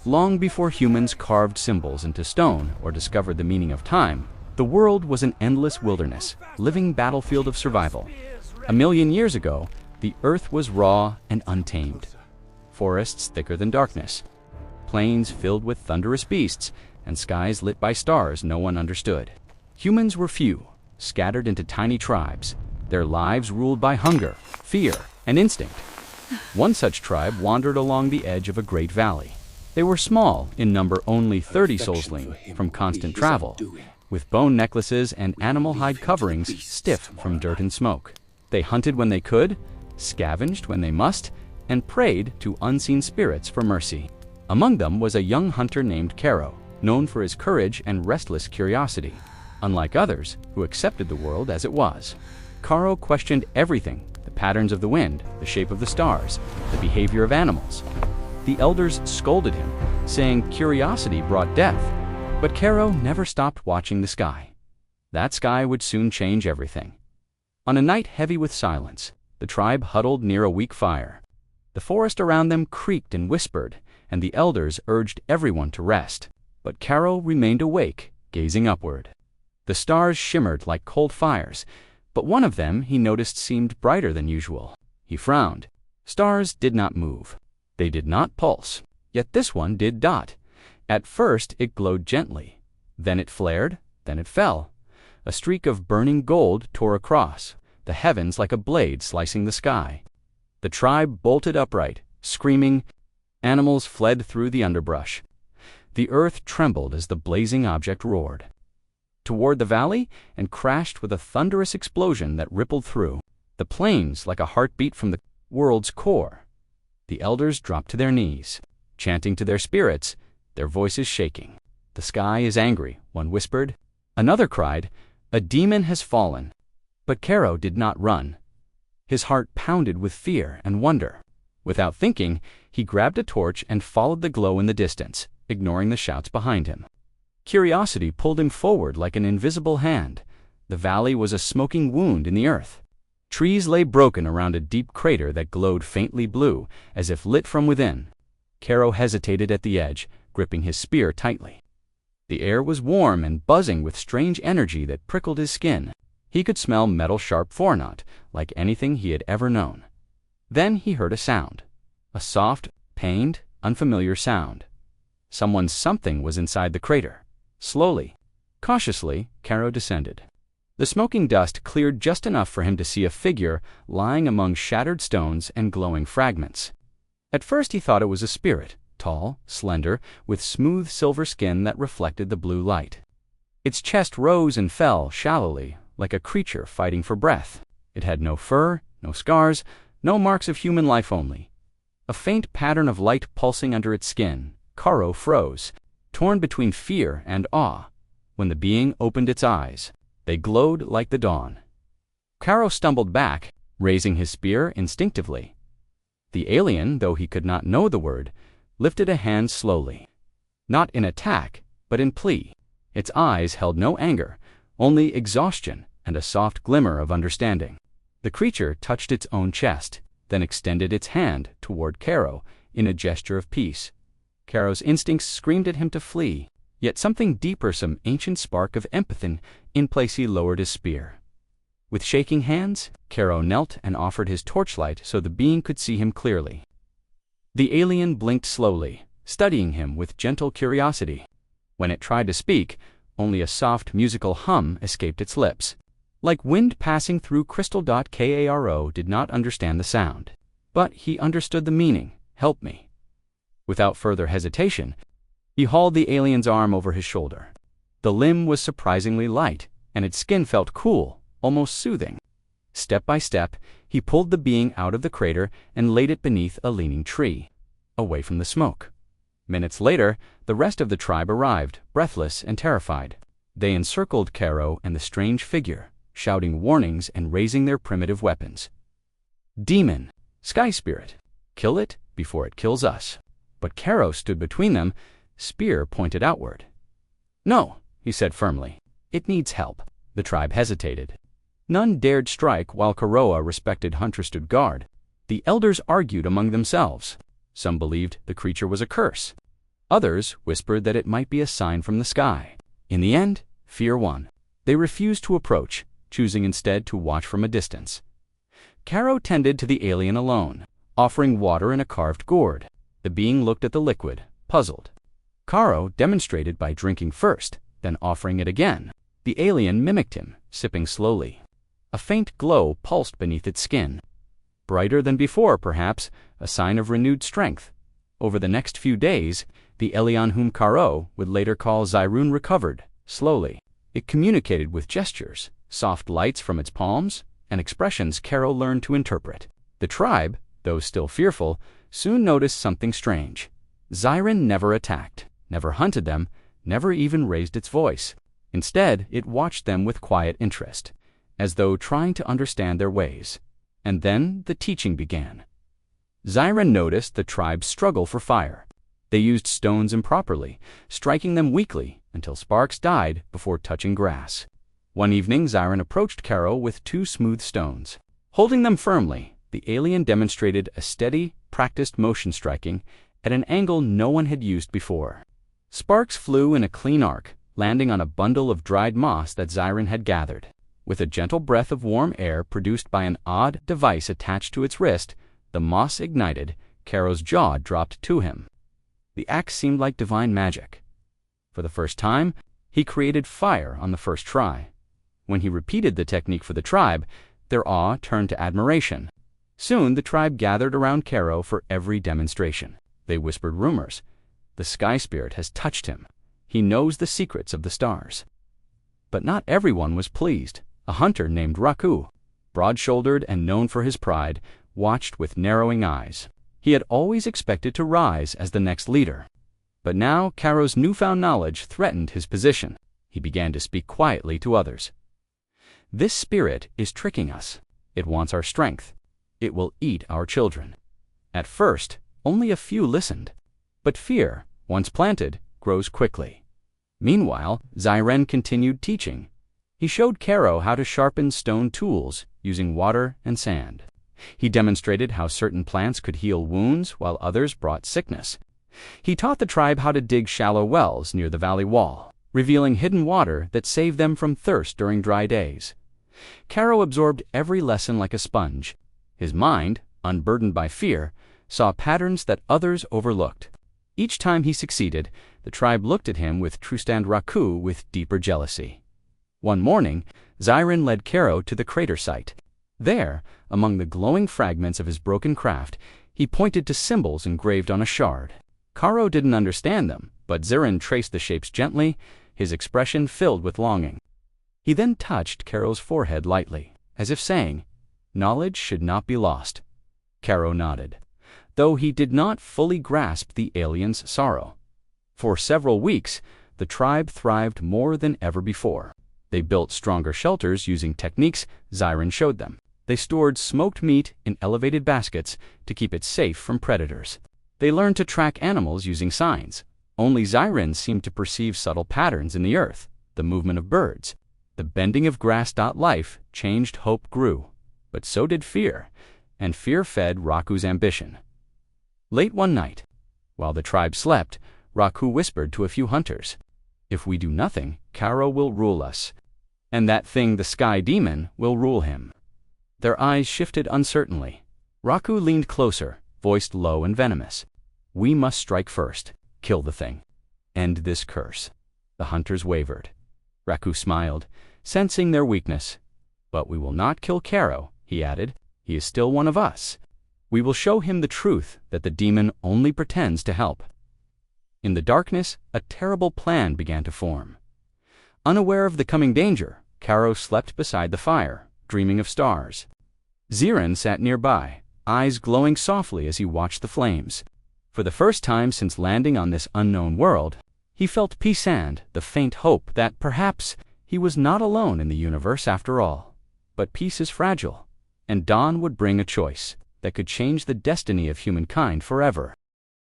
Long before humans carved symbols into stone or discovered the meaning of time, the world was an endless wilderness, living battlefield of survival. A million years ago, the earth was raw and untamed. Forests thicker than darkness, plains filled with thunderous beasts, and skies lit by stars no one understood. Humans were few, scattered into tiny tribes, their lives ruled by hunger, fear, and instinct. One such tribe wandered along the edge of a great valley. They were small, in number only 30 soulsling from constant travel, with bone necklaces and animal hide coverings stiff from dirt and smoke. They hunted when they could, scavenged when they must, and prayed to unseen spirits for mercy. Among them was a young hunter named Caro, known for his courage and restless curiosity. Unlike others, who accepted the world as it was, Caro questioned everything: the patterns of the wind, the shape of the stars, the behavior of animals. The elders scolded him, saying curiosity brought death, but Caro never stopped watching the sky. That sky would soon change everything. On a night heavy with silence, the tribe huddled near a weak fire. The forest around them creaked and whispered, and the elders urged everyone to rest. But Caro remained awake, gazing upward. The stars shimmered like cold fires, but one of them he noticed seemed brighter than usual. He frowned. Stars did not move. They did not pulse. Yet this one did dot. At first it glowed gently. Then it flared. Then it fell. A streak of burning gold tore across the heavens like a blade slicing the sky. The tribe bolted upright, screaming. Animals fled through the underbrush. The earth trembled as the blazing object roared toward the valley and crashed with a thunderous explosion that rippled through the plains like a heartbeat from the world's core. The elders dropped to their knees, chanting to their spirits, their voices shaking. "The sky is angry," one whispered. Another cried, "A demon has fallen." But Caro did not run. His heart pounded with fear and wonder. Without thinking, he grabbed a torch and followed the glow in the distance, ignoring the shouts behind him. Curiosity pulled him forward like an invisible hand. The valley was a smoking wound in the earth. Trees lay broken around a deep crater that glowed faintly blue, as if lit from within. Caro hesitated at the edge, gripping his spear tightly. The air was warm and buzzing with strange energy that prickled his skin. He could smell metal-sharp foreknot, like anything he had ever known. Then he heard a sound. A soft, pained, unfamiliar sound. Someone's something was inside the crater. Slowly, cautiously, Caro descended. The smoking dust cleared just enough for him to see a figure lying among shattered stones and glowing fragments. At first he thought it was a spirit, tall, slender, with smooth silver skin that reflected the blue light. Its chest rose and fell shallowly, like a creature fighting for breath. It had no fur, no scars, no marks of human life only. A faint pattern of light pulsing under its skin. Caro froze, torn between fear and awe. When the being opened its eyes, they glowed like the dawn. Caro stumbled back, raising his spear instinctively. The alien, though he could not know the word, lifted a hand slowly. Not in attack, but in plea. Its eyes held no anger, only exhaustion and a soft glimmer of understanding. The creature touched its own chest, then extended its hand toward Caro in a gesture of peace. Caro's instincts screamed at him to flee, yet something deeper, some ancient spark of empathy. In place he lowered his spear. With shaking hands, Caro knelt and offered his torchlight so the being could see him clearly. The alien blinked slowly, studying him with gentle curiosity. When it tried to speak, only a soft musical hum escaped its lips. Like wind passing through crystal. Caro did not understand the sound. But he understood the meaning. "Help me." Without further hesitation, he hauled the alien's arm over his shoulder. The limb was surprisingly light, and its skin felt cool, almost soothing. Step by step, he pulled the being out of the crater and laid it beneath a leaning tree, away from the smoke. Minutes later, the rest of the tribe arrived, breathless and terrified. They encircled Caro and the strange figure, shouting warnings and raising their primitive weapons. "Demon! Sky spirit! Kill it before it kills us." But Caro stood between them, spear pointed outward. "No," he said firmly. "It needs help." The tribe hesitated. None dared strike while Caro, a respected hunter, stood guard. The elders argued among themselves. Some believed the creature was a curse. Others whispered that it might be a sign from the sky. In the end, fear won. They refused to approach, choosing instead to watch from a distance. Caro tended to the alien alone, offering water in a carved gourd. The being looked at the liquid, puzzled. Caro demonstrated by drinking first, then offering it again. The alien mimicked him, sipping slowly. A faint glow pulsed beneath its skin. Brighter than before, perhaps, a sign of renewed strength. Over the next few days, the alien whom Caro would later call Zyrun recovered, slowly. It communicated with gestures, soft lights from its palms, and expressions Caro learned to interpret. The tribe, though still fearful, soon noticed something strange. Zyrun never attacked, never hunted them, never even raised its voice. Instead, it watched them with quiet interest, as though trying to understand their ways. And then the teaching began. Zyrun noticed the tribe's struggle for fire. They used stones improperly, striking them weakly until sparks died before touching grass. One evening, Zyrun approached Caro with 2 smooth stones. Holding them firmly, the alien demonstrated a steady, practiced motion striking at an angle no one had used before. Sparks flew in a clean arc, landing on a bundle of dried moss that Zyrun had gathered. With a gentle breath of warm air produced by an odd device attached to its wrist, the moss ignited. Caro's jaw dropped to him. The act seemed like divine magic. For the first time, he created fire on the first try. When he repeated the technique for the tribe, their awe turned to admiration. Soon the tribe gathered around Caro for every demonstration. They whispered rumors. The sky spirit has touched him. He knows the secrets of the stars. But not everyone was pleased. A hunter named Raku, broad-shouldered and known for his pride, watched with narrowing eyes. He had always expected to rise as the next leader. But now Caro's newfound knowledge threatened his position. He began to speak quietly to others. "This spirit is tricking us. It wants our strength. It will eat our children." At first, only a few listened. But fear, once planted, grows quickly. Meanwhile, Zyrun continued teaching. He showed Caro how to sharpen stone tools using water and sand. He demonstrated how certain plants could heal wounds while others brought sickness. He taught the tribe how to dig shallow wells near the valley wall, revealing hidden water that saved them from thirst during dry days. Caro absorbed every lesson like a sponge. His mind, unburdened by fear, saw patterns that others overlooked. Each time he succeeded, the tribe looked at him with Trustan Raku with deeper jealousy. One morning, Zyrun led Caro to the crater site. There, among the glowing fragments of his broken craft, he pointed to symbols engraved on a shard. Caro didn't understand them, but Zyrun traced the shapes gently, his expression filled with longing. He then touched Caro's forehead lightly, as if saying, "Knowledge should not be lost." Caro nodded, though he did not fully grasp the alien's sorrow. For several weeks, the tribe thrived more than ever before. They built stronger shelters using techniques Zyrun showed them. They stored smoked meat in elevated baskets to keep it safe from predators. They learned to track animals using signs. Only Zyrun seemed to perceive subtle patterns in the earth, the movement of birds. The bending of grass. Life changed. Hope grew. But so did fear, and fear fed Raku's ambition. Late one night, while the tribe slept, Raku whispered to a few hunters, "If we do nothing, Caro will rule us, and that thing, the sky demon, will rule him." Their eyes shifted uncertainly. Raku leaned closer, voiced low and venomous. "We must strike first, kill the thing, end this curse." The hunters wavered. Raku smiled, sensing their weakness. "But we will not kill Caro," he added. "He is still one of us. We will show him the truth that the demon only pretends to help." In the darkness, a terrible plan began to form. Unaware of the coming danger, Caro slept beside the fire, dreaming of stars. Zyrun sat nearby, eyes glowing softly as he watched the flames. For the first time since landing on this unknown world, he felt peace and the faint hope that perhaps he was not alone in the universe after all. But peace is fragile, and dawn would bring a choice that could change the destiny of humankind forever.